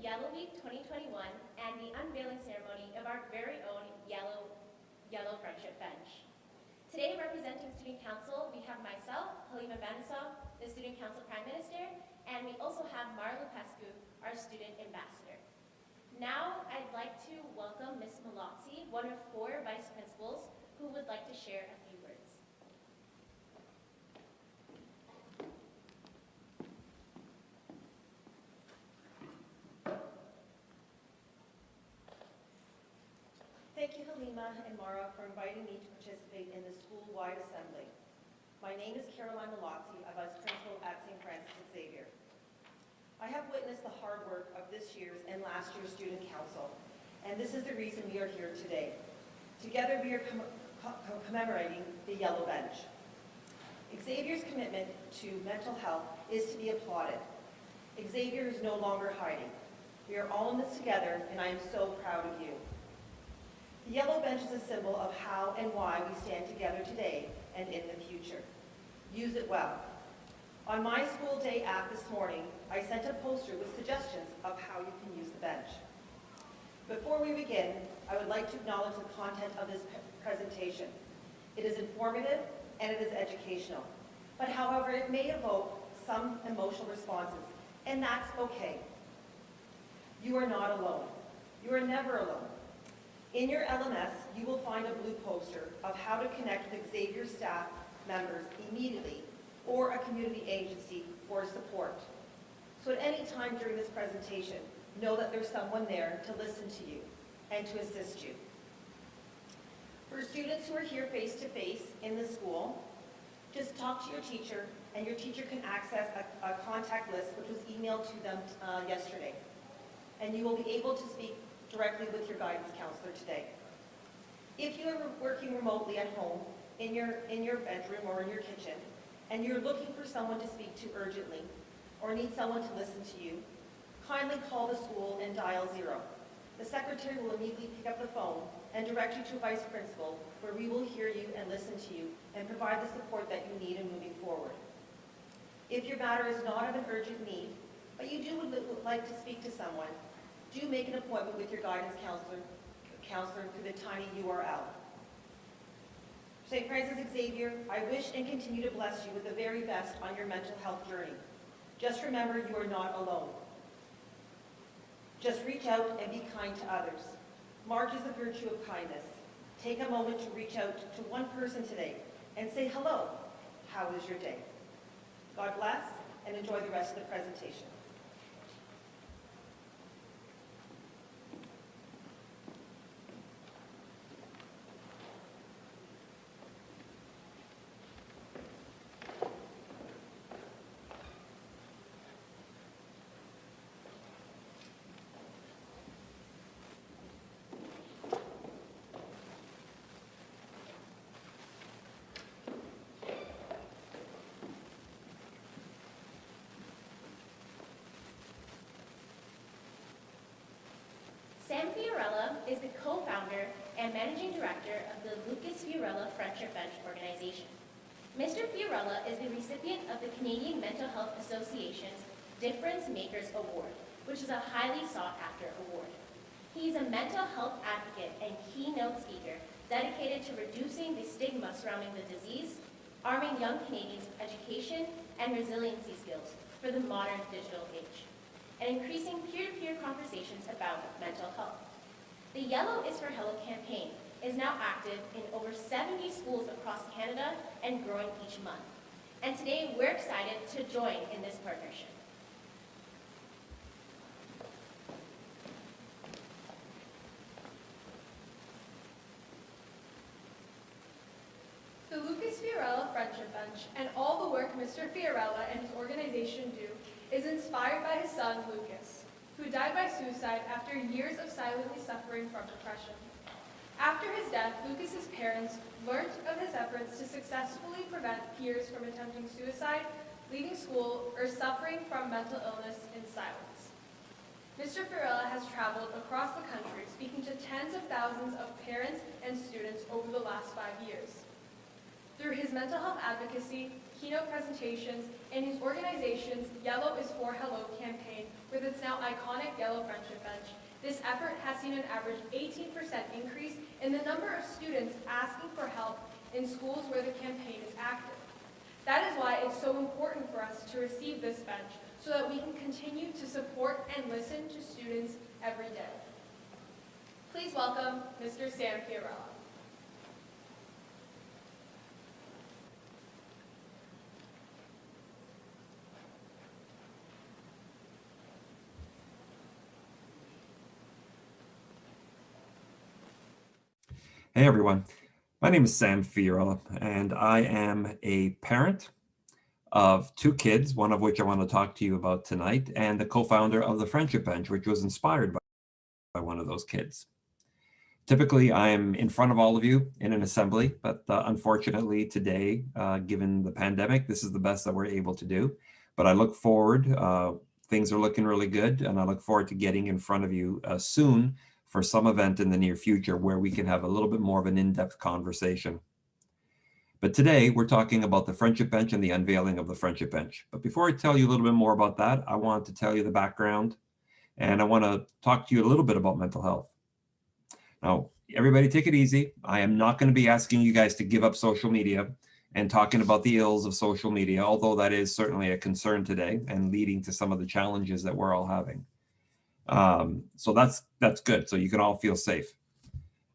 Yellow Week 2021 and the unveiling ceremony of our very own Yellow Friendship Bench. Today, representing Student Council, we have myself, Halima Banisov, the Student Council Prime Minister, and we also have Mara Lupescu, our Student Ambassador. Now, I'd like to welcome Ms. Malazzi, one of 4 Vice Principals, who would like to share a few words. Thank you, Halima and Mara, for inviting me to participate in the school-wide assembly. My name is Caroline Malazzi, a Vice Principal at St. Francis Xavier. I have witnessed the hard work of this year's and last year's Student Council, and this is the reason we are here today. Together we are commemorating the Yellow Bench. Xavier's commitment to mental health is to be applauded. Xavier is no longer hiding. We are all in this together, and I am so proud of you. The Yellow Bench is a symbol of how and why we stand together today and in the future. Use it well. On my school day app this morning, I sent a poster with suggestions of how you can use the bench. Before we begin, I would like to acknowledge the content of this presentation. It is informative and it is educational, but however, it may evoke some emotional responses, and that's okay. You are not alone. You are never alone. In your LMS, you will find a blue poster of how to connect with Xavier staff members immediately or a community agency for support. So at any time during this presentation, know that there's someone there to listen to you and to assist you. For students who are here face-to-face in the school, just talk to your teacher, and your teacher can access a contact list which was emailed to them yesterday. And you will be able to speak directly with your guidance counselor today. If you are working remotely at home, in your bedroom or in your kitchen, and you're looking for someone to speak to urgently, or need someone to listen to you, kindly call the school and dial 0. The secretary will immediately pick up the phone and direct you to a vice principal, where we will hear you and listen to you and provide the support that you need in moving forward. If your matter is not of an urgent need, but you would like to speak to someone, do make an appointment with your guidance counselor through the tiny URL. St. Francis Xavier, I wish and continue to bless you with the very best on your mental health journey. Just remember, you are not alone. Just reach out and be kind to others. March is the virtue of kindness. Take a moment to reach out to one person today and say hello. How was your day? God bless, and enjoy the rest of the presentation. Sam Fiorella is the co-founder and managing director of the Lucas Fiorella Friendship Bench organization. Mr. Fiorella is the recipient of the Canadian Mental Health Association's Difference Makers Award, which is a highly sought-after award. He is a mental health advocate and keynote speaker dedicated to reducing the stigma surrounding the disease, arming young Canadians with education and resiliency skills for the modern digital age, and increasing peer-to-peer conversations about mental health. The Yellow is for Hello campaign is now active in over 70 schools across Canada and growing each month. And today we're excited to join in this partnership. The Lucas Fiorella Friendship Bench and all the work Mr. Fiorella and his organization do is inspired by his son, Lucas, who died by suicide after years of silently suffering from depression. After his death, Lucas's parents learned of his efforts to successfully prevent peers from attempting suicide, leaving school, or suffering from mental illness in silence. Mr. Fiorella has traveled across the country speaking to tens of thousands of parents and students over the last 5 years. Through his mental health advocacy, keynote presentations, and his organization's Yellow is for Hello campaign, where the its now iconic yellow friendship bench, this effort has seen an average 18% increase in the number of students asking for help in schools where the campaign is active. That is why it's so important for us to receive this bench so that we can continue to support and listen to students every day. Please welcome Mr. Sam Fiorella. Hey everyone, my name is Sam Fiorella, and I am a parent of 2 kids, one of which I want to talk to you about tonight, and the co-founder of the Friendship Bench, which was inspired by one of those kids. Typically, I am in front of all of you in an assembly, but unfortunately today, given the pandemic, this is the best that we're able to do. But I look forward, things are looking really good, and I look forward to getting in front of you soon for some event in the near future where we can have a little bit more of an in-depth conversation. But today we're talking about the Friendship Bench and the unveiling of the Friendship Bench. But before I tell you a little bit more about that, I want to tell you the background, and I want to talk to you a little bit about mental health. Now, everybody take it easy. I am not going to be asking you guys to give up social media and talking about the ills of social media, although that is certainly a concern today and leading to some of the challenges that we're all having. So that's good. So you can all feel safe.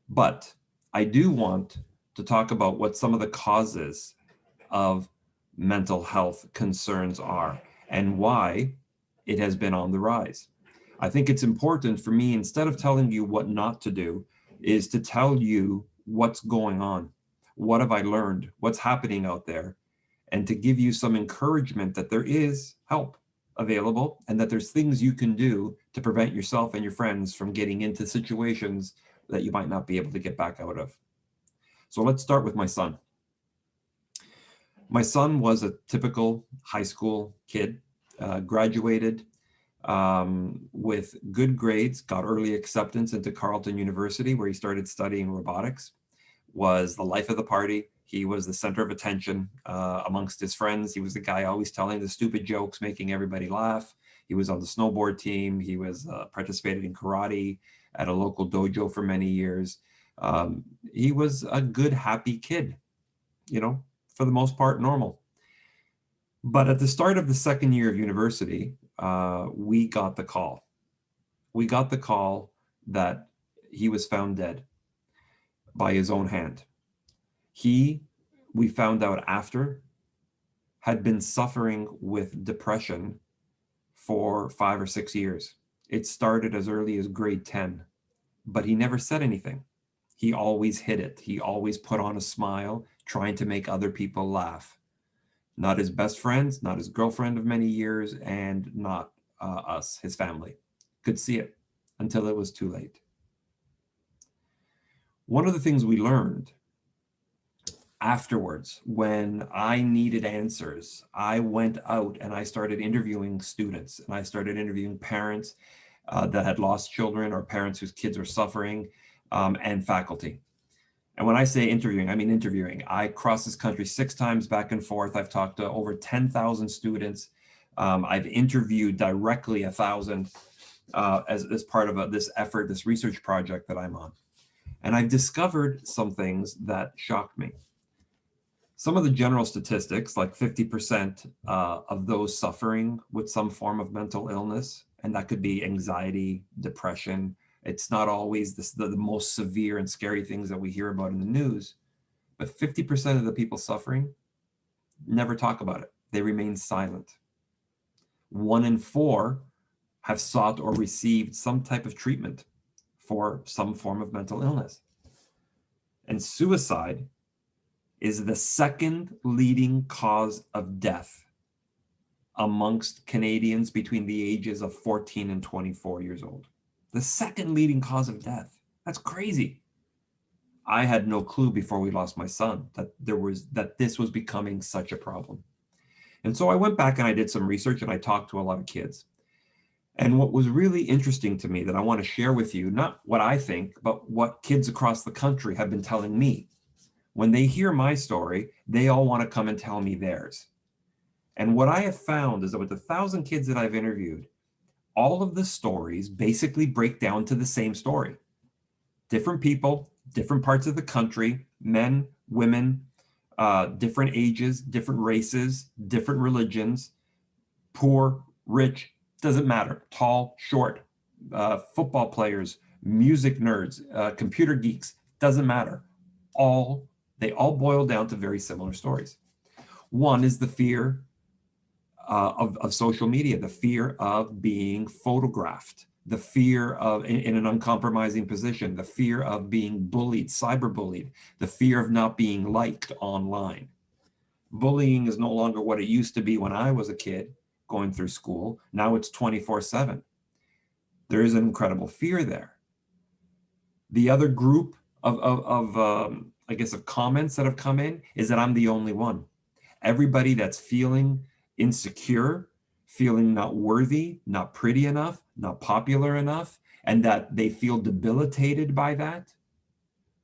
But I do want to talk about what some of the causes of mental health concerns are and why it has been on the rise. I think it's important for me, instead of telling you what not to do, is to tell you what's going on. What have I learned? What's happening out there? And to give you some encouragement that there is help available and that there's things you can do to prevent yourself and your friends from getting into situations that you might not be able to get back out of. So let's start with my son. My son was a typical high school kid, graduated with good grades, got early acceptance into Carleton University, where he started studying robotics, was the life of the party. He was the center of attention amongst his friends. He was the guy always telling the stupid jokes, making everybody laugh. He was on the snowboard team. He was participated in karate at a local dojo for many years. He was a good, happy kid, you know, for the most part, normal. But at the start of the second year of university, we got the call. We got the call that he was found dead by his own hand. He, we found out after, had been suffering with depression for 5 or 6 years. It started as early as grade 10, but he never said anything. He always hid it. He always put on a smile, trying to make other people laugh. Not his best friends, not his girlfriend of many years, and not us, his family. Could see it until it was too late. One of the things we learned afterwards, when I needed answers, I went out and I started interviewing students, and I started interviewing parents that had lost children or parents whose kids were suffering, and faculty. And when I say interviewing, I mean interviewing. I crossed this country 6 times back and forth. I've talked to over 10,000 students. I've interviewed directly 1,000 as part of this effort, this research project that I'm on. And I've discovered some things that shocked me. Some of the general statistics, like 50% of those suffering with some form of mental illness, and that could be anxiety, depression. It's not always the most severe and scary things that we hear about in the news, but 50% of the people suffering never talk about it. They remain silent. 1 in 4 have sought or received some type of treatment for some form of mental illness. And suicide is the 2nd leading cause of death amongst Canadians between the ages of 14 and 24 years old. The 2nd leading cause of death. That's crazy. I had no clue before we lost my son that this was becoming such a problem. And so I went back and I did some research and I talked to a lot of kids. And what was really interesting to me that I want to share with you, not what I think, but what kids across the country have been telling me. When they hear my story, they all want to come and tell me theirs. And what I have found is that with the 1,000 kids that I've interviewed, all of the stories basically break down to the same story. Different people, different parts of the country, men, women, different ages, different races, different religions, poor, rich, doesn't matter, tall, short, football players, music nerds, computer geeks, doesn't matter. They all boil down to very similar stories. One is the fear of social media, the fear of being photographed, the fear of in an uncompromising position, the fear of being bullied, cyberbullied, the fear of not being liked online. Bullying is no longer what it used to be when I was a kid going through school. Now it's 24/7. There is an incredible fear there. The other group of I guess of comments that have come in is that I'm the only one. Everybody that's feeling insecure, feeling not worthy, not pretty enough, not popular enough, and that they feel debilitated by that,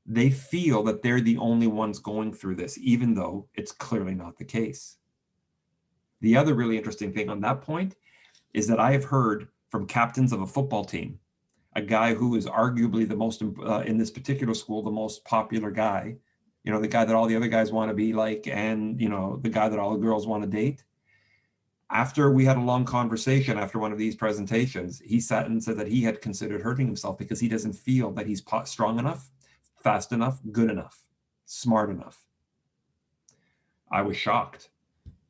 they feel that they're the only ones going through this, even though it's clearly not the case. The other really interesting thing on that point is that I have heard from captains of a football team, a guy who is arguably the most, in this particular school, the most popular guy, you know, the guy that all the other guys want to be like, and, you know, the guy that all the girls want to date. After we had a long conversation after one of these presentations, he sat and said that he had considered hurting himself because he doesn't feel that he's strong enough, fast enough, good enough, smart enough. I was shocked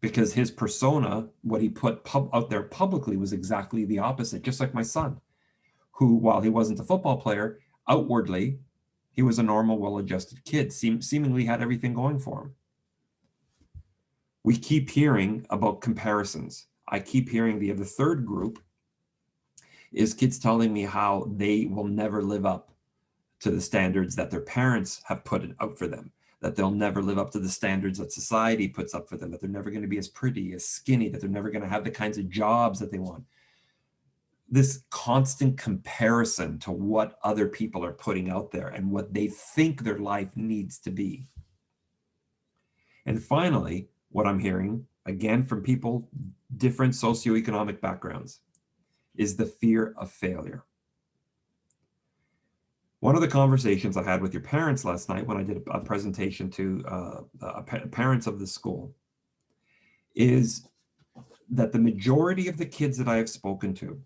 because his persona, what he put out there publicly, was exactly the opposite, just like my son, who, while he wasn't a football player, outwardly, he was a normal, well-adjusted kid, seemingly had everything going for him. We keep hearing about comparisons. I keep hearing the third group is kids telling me how they will never live up to the standards that their parents have put out for them, that they'll never live up to the standards that society puts up for them, that they're never going to be as pretty, as skinny, that they're never going to have the kinds of jobs that they want. This constant comparison to what other people are putting out there and what they think their life needs to be. And finally, what I'm hearing, again, from people, different socioeconomic backgrounds, is the fear of failure. One of the conversations I had with your parents last night when I did a presentation to parents of the school is that the majority of the kids that I have spoken to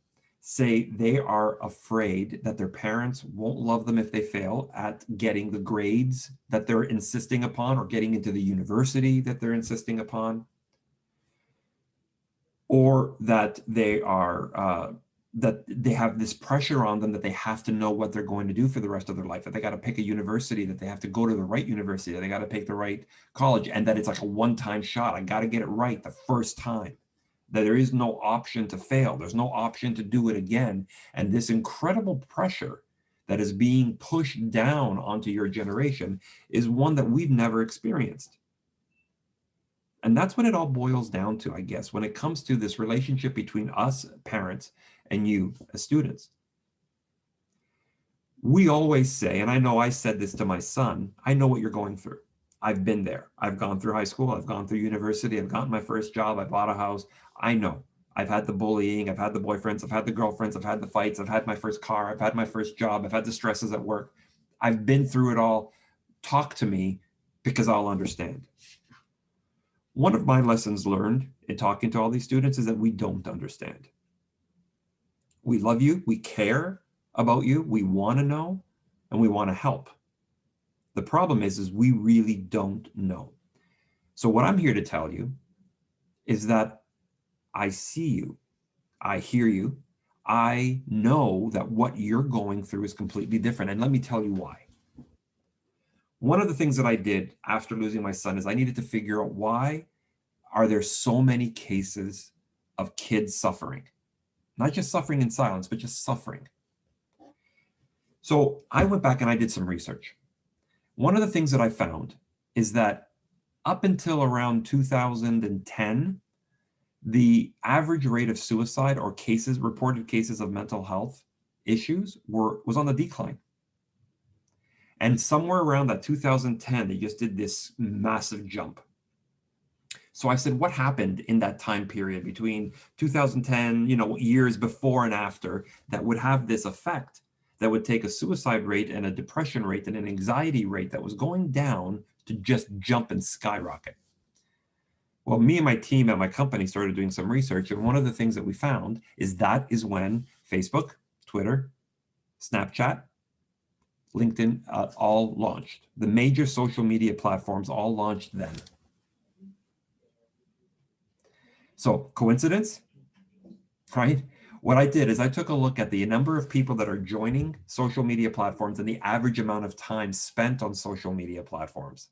say they are afraid that their parents won't love them if they fail at getting the grades that they're insisting upon or getting into the university that they're insisting upon, or that they are that they have this pressure on them that they have to know what they're going to do for the rest of their life, that they got to pick a university, that they have to go to the right university, that they got to pick the right college, and that it's like a one-time shot. I got to get it right the first time. That there is no option to fail. There's no option to do it again. And this incredible pressure that is being pushed down onto your generation is one that we've never experienced. And that's what it all boils down to, I guess, when it comes to this relationship between us parents and you as students. We always say, and I know I said this to my son, I know what you're going through. I've been there. I've gone through high school. I've gone through university. I've gotten my first job. I bought a house. I know. I've had the bullying. I've had the boyfriends. I've had the girlfriends. I've had the fights. I've had my first car. I've had my first job. I've had the stresses at work. I've been through it all. Talk to me because I'll understand. One of my lessons learned in talking to all these students is that we don't understand. We love you. We care about you. We want to know, and we want to help. The problem is we really don't know. So what I'm here to tell you is that I see you, I hear you, I know that what you're going through is completely different. And let me tell you why. One of the things that I did after losing my son is I needed to figure out why are there so many cases of kids suffering? Not just suffering in silence, but just suffering. So I went back and I did some research. One of the things that I found is that up until around 2010, the average rate of suicide or reported cases of mental health issues was on the decline. And somewhere around that 2010, they just did this massive jump. So I said, what happened in that time period between 2010, years before and after, that would have this effect, that would take a suicide rate and a depression rate and an anxiety rate that was going down to just jump and skyrocket? Well, me and my team at my company started doing some research, and one of the things that we found is that is when Facebook, Twitter, Snapchat, LinkedIn all launched. The major social media platforms all launched then. So, coincidence? Right? What I did is I took a look at the number of people that are joining social media platforms and the average amount of time spent on social media platforms.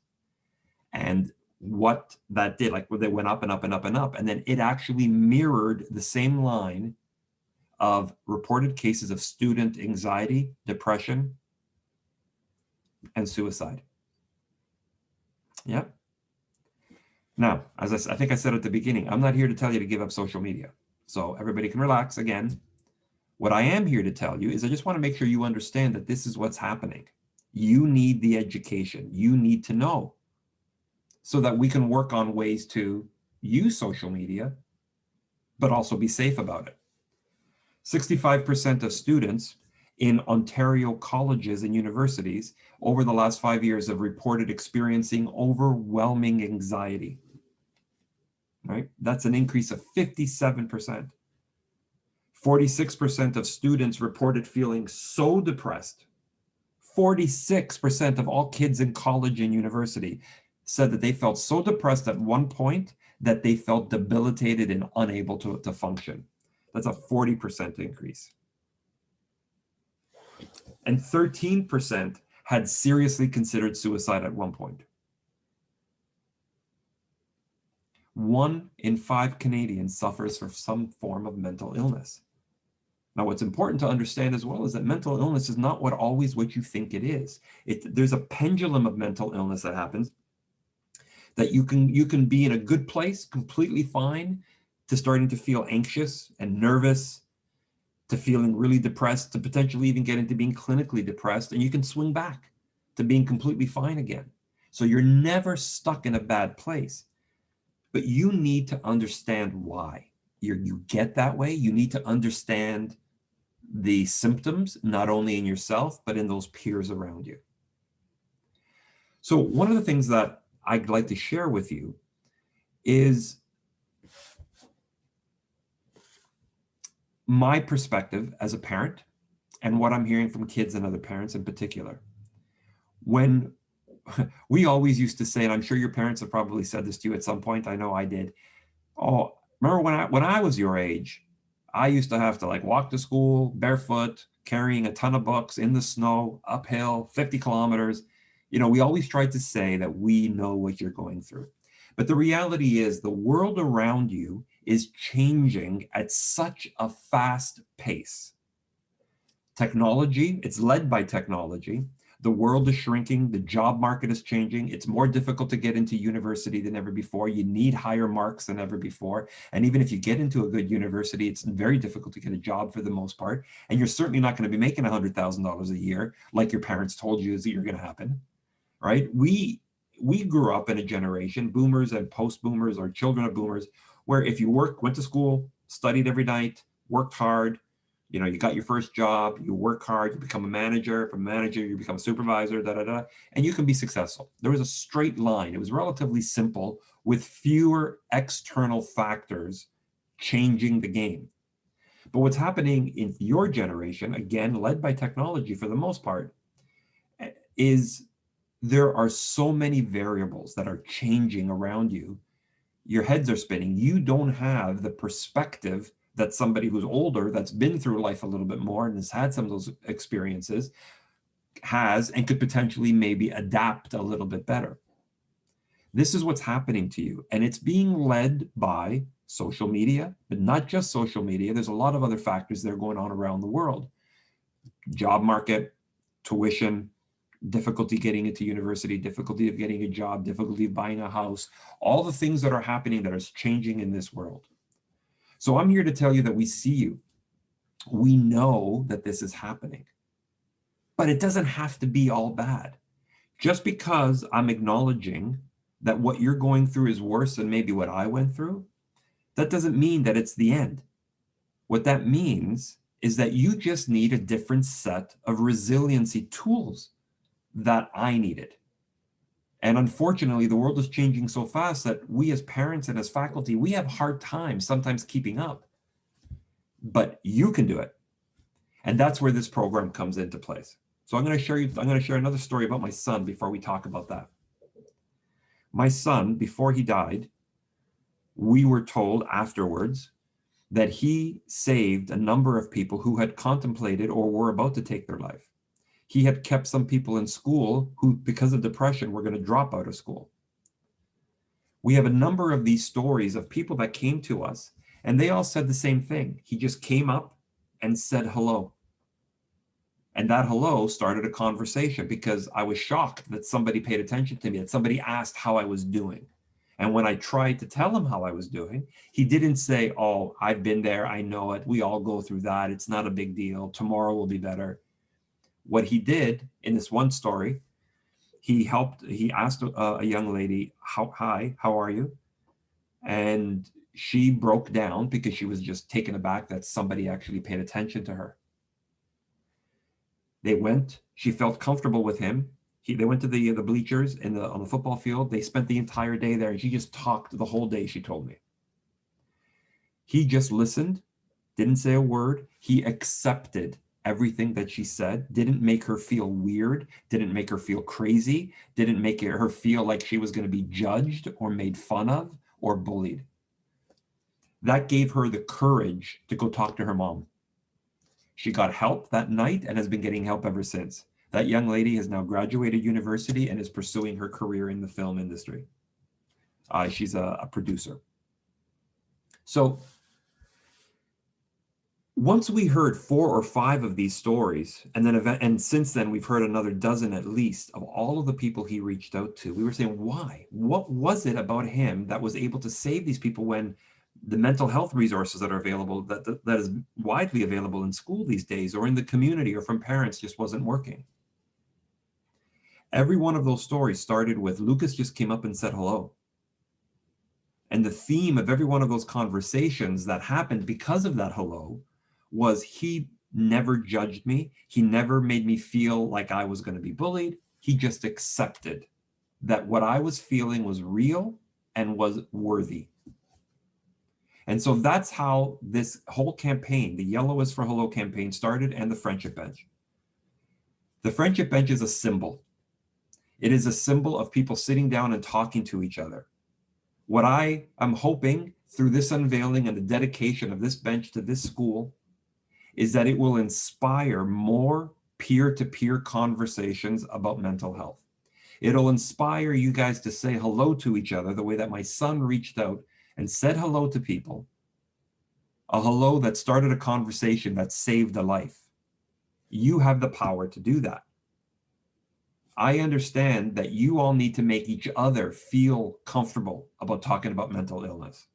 And what that did, like they went up and up and up and up, and then it actually mirrored the same line of reported cases of student anxiety, depression, and suicide. Yep. Now, as I think I said at the beginning, I'm not here to tell you to give up social media. So everybody can relax again. What I am here to tell you is I just want to make sure you understand that this is what's happening. You need the education. You need to know, so that we can work on ways to use social media, but also be safe about it. 65% of students in Ontario colleges and universities over the last 5 years have reported experiencing overwhelming anxiety. Right? That's an increase of 57%. 46% of students reported feeling so depressed. 46% of all kids in college and university said that they felt so depressed at one point that they felt debilitated and unable to function. That's a 40% increase. And 13% had seriously considered suicide at one point. 1 in 5 Canadians suffers from some form of mental illness. Now, what's important to understand as well is that mental illness is not always what you think it is. There's a pendulum of mental illness that happens, that you can be in a good place, completely fine, to starting to feel anxious and nervous, to feeling really depressed, to potentially even get into being clinically depressed, and you can swing back to being completely fine again. So you're never stuck in a bad place. But you need to understand why you get that way. You need to understand the symptoms, not only in yourself, but in those peers around you. So one of the things that I'd like to share with you is my perspective as a parent and what I'm hearing from kids and other parents in particular. When we always used to say, and I'm sure your parents have probably said this to you at some point, I know I did. Oh, remember when I was your age, I used to have to walk to school barefoot, carrying a ton of books in the snow, uphill, 50 kilometers. We always tried to say that we know what you're going through. But the reality is the world around you is changing at such a fast pace. Technology, it's led by technology. The world is shrinking. The job market is changing. It's more difficult to get into university than ever before. You need higher marks than ever before. And even if you get into a good university, it's very difficult to get a job for the most part. And you're certainly not going to be making $100,000 a year like your parents told you is that you're going to happen, right? We grew up in a generation, boomers and post-boomers or children of boomers, where if you went to school, studied every night, worked hard, you got your first job, you work hard, you become a manager, from manager, you become a supervisor, and you can be successful. There was a straight line. It was relatively simple with fewer external factors changing the game. But what's happening in your generation, again, led by technology for the most part, is there are so many variables that are changing around you. Your heads are spinning. You don't have the perspective that somebody who's older, that's been through life a little bit more and has had some of those experiences, has and could potentially maybe adapt a little bit better. This is what's happening to you. And it's being led by social media, but not just social media. There's a lot of other factors that are going on around the world. Job market, tuition, difficulty getting into university, difficulty of getting a job, difficulty of buying a house, all the things that are happening that are changing in this world. So I'm here to tell you that we see you. We know that this is happening, but it doesn't have to be all bad. Just because I'm acknowledging that what you're going through is worse than maybe what I went through, that doesn't mean that it's the end. What that means is that you just need a different set of resiliency tools that I needed. And unfortunately, the world is changing so fast that we as parents and as faculty, we have hard times sometimes keeping up. But you can do it. And that's where this program comes into place. So I'm going to share another story about my son before we talk about that. My son, before he died, we were told afterwards that he saved a number of people who had contemplated or were about to take their life. He had kept some people in school who, because of depression, were going to drop out of school. We have a number of these stories of people that came to us, and they all said the same thing. He just came up and said hello. And that hello started a conversation because I was shocked that somebody paid attention to me, that somebody asked how I was doing. And when I tried to tell him how I was doing, he didn't say, oh, I've been there, I know it, we all go through that, it's not a big deal, tomorrow will be better. What he did in this one story, he asked a young lady, hi, how are you? And she broke down because she was just taken aback that somebody actually paid attention to her. They went, she felt comfortable with him. They went to the bleachers on the football field. They spent the entire day there, and she just talked the whole day, she told me. He just listened, didn't say a word. He accepted everything that she said, didn't make her feel weird, didn't make her feel crazy, didn't make her feel like she was going to be judged or made fun of or bullied. That gave her the courage to go talk to her mom. She got help that night and has been getting help ever since. That young lady has now graduated university and is pursuing her career in the film industry. She's a producer. So once we heard 4 or 5 of these stories, and since then we've heard another dozen at least of all of the people he reached out to, we were saying, why? What was it about him that was able to save these people when the mental health resources that are available, that is widely available in school these days or in the community or from parents, just wasn't working? Every one of those stories started with Lucas just came up and said hello. And the theme of every one of those conversations that happened because of that hello was he never judged me. He never made me feel like I was going to be bullied. He just accepted that what I was feeling was real and was worthy. And so that's how this whole campaign, the Yellow is for Hello campaign, started, and the Friendship Bench. The Friendship Bench is a symbol. It is a symbol of people sitting down and talking to each other. What I am hoping through this unveiling and the dedication of this bench to this school is that it will inspire more peer-to-peer conversations about mental health. It'll inspire you guys to say hello to each other the way that my son reached out and said hello to people, a hello that started a conversation that saved a life. You have the power to do that. I understand that you all need to make each other feel comfortable about talking about mental illness.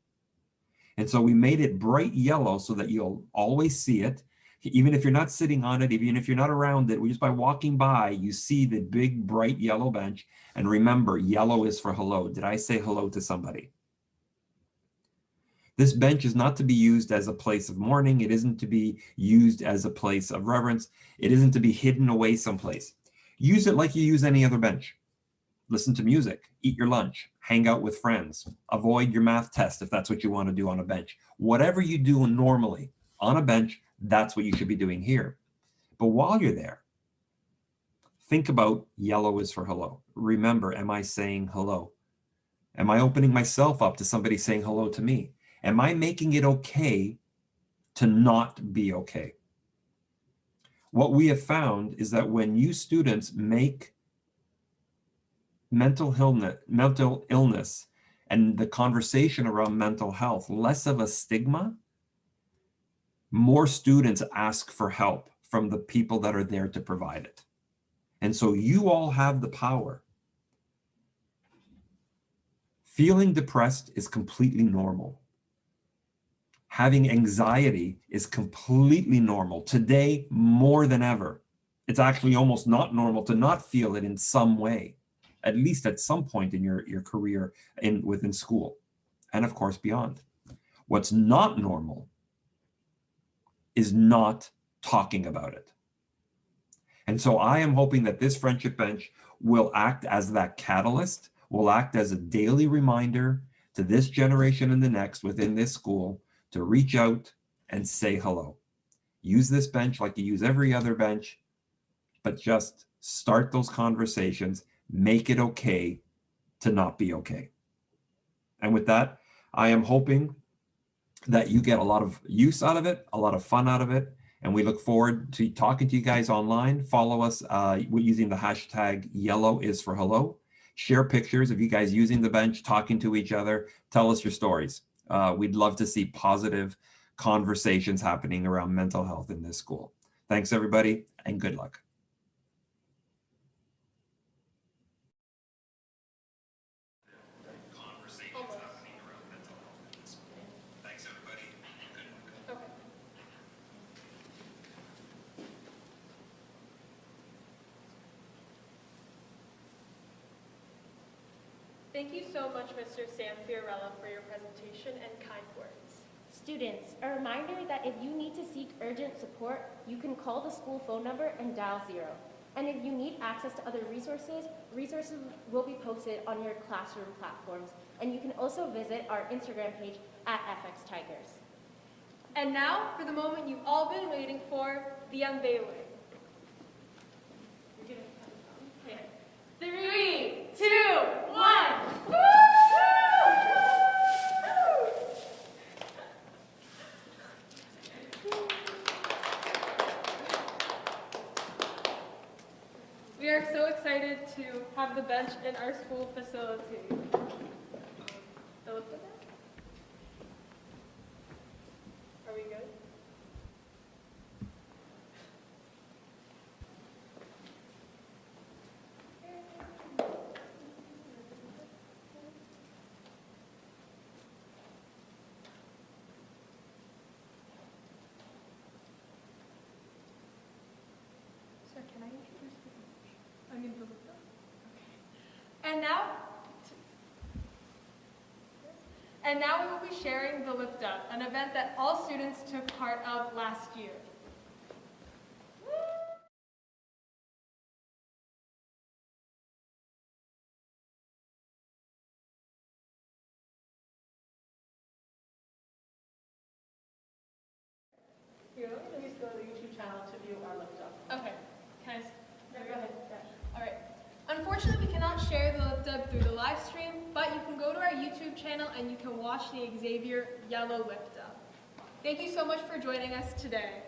And so we made it bright yellow so that you'll always see it. Even if you're not sitting on it, even if you're not around it, just by walking by, you see the big bright yellow bench. And remember, yellow is for hello. Did I say hello to somebody? This bench is not to be used as a place of mourning. It isn't to be used as a place of reverence. It isn't to be hidden away someplace. Use it like you use any other bench. Listen to music, eat your lunch, hang out with friends, avoid your math test if that's what you want to do on a bench. Whatever you do normally on a bench, that's what you should be doing here. But while you're there, think about yellow is for hello. Remember, am I saying hello? Am I opening myself up to somebody saying hello to me? Am I making it okay to not be okay? What we have found is that when you students make mental illness and the conversation around mental health less of a stigma, more students ask for help from the people that are there to provide it. And so you all have the power. Feeling depressed is completely normal. Having anxiety is completely normal. Today, more than ever. It's actually almost not normal to not feel it in some way. at least at some point in your career within school, and of course beyond. What's not normal is not talking about it. And so I am hoping that this friendship bench will act as that catalyst, will act as a daily reminder to this generation and the next within this school to reach out and say hello. Use this bench like you use every other bench, but just start those conversations. Make it okay to not be okay. And with that, I am hoping that you get a lot of use out of it, a lot of fun out of it, and we look forward to talking to you guys online. Follow us using the hashtag #YellowIsForHello. Share pictures of you guys using the bench, talking to each other. Tell us your stories. We'd love to see positive conversations happening around mental health in this school. Thanks, everybody, and good luck. Thank you so much, Mr. Sam Fiorella, for your presentation and kind words. Students, a reminder that if you need to seek urgent support, you can call the school phone number and dial 0. And if you need access to other resources will be posted on your classroom platforms. And you can also visit our Instagram page at FXTigers. And now for the moment you've all been waiting for, the unveiling. 3, 2, 1. Woo! We are so excited to have the bench in our school facility. Philip, are we good? Sir, can I introduce the bench? I mean the lip dub. Okay. And now we will be sharing the lip dub, an event that all students took part of last year. Here, let me just go to the YouTube channel to view our lip dub. Okay. Can I go ahead? Yeah. All right. Unfortunately, we cannot share the lip dub through the live stream, but you can go to our YouTube channel and you can watch the Xavier yellow lip dub. Thank you so much for joining us today.